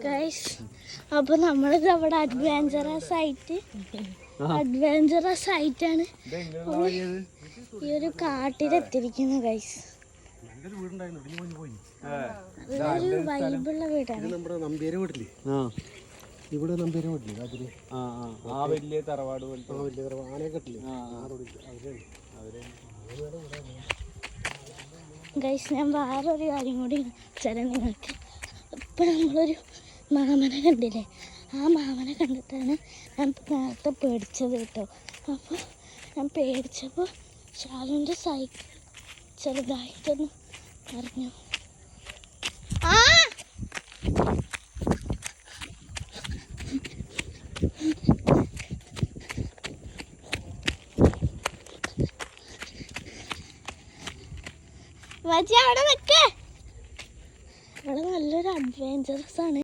Guys അപ്പൊ നമ്മളിത് അവിടെ അഡ്വഞ്ചറസ് ആയിട്ടാണ് ഈ ഒരു കാട്ടിലെത്തിയിരിക്കുന്നത് ഗൈസ്. നല്ലൊരു വൈബുള്ള വീടാണ്. ഇവിടെ നമ്പേരെ വീട്ടില്ലേ അതില് വലിയ തറവാട് ഗൈസ് ഞാൻ വേറൊരു കാര്യം കൂടി വെച്ചാൽ നിങ്ങൾക്ക് ഇപ്പം നമ്മളൊരു മാമനെ കണ്ടില്ലേ, ആ മാമനെ കണ്ടിട്ടാണ് ഞാൻ നേരത്തെ പേടിച്ചത് കേട്ടോ. അപ്പോൾ ഞാൻ പേടിച്ചപ്പോൾ ഷാലുവിൻ്റെ സൈക്കിൾ ചെറുതായിട്ടൊന്ന് പറഞ്ഞു. ആ അവിടെ നിൽക്കേ, ഇവിടെ നല്ലൊരു അഡ്വഞ്ചറസ് ആണ്.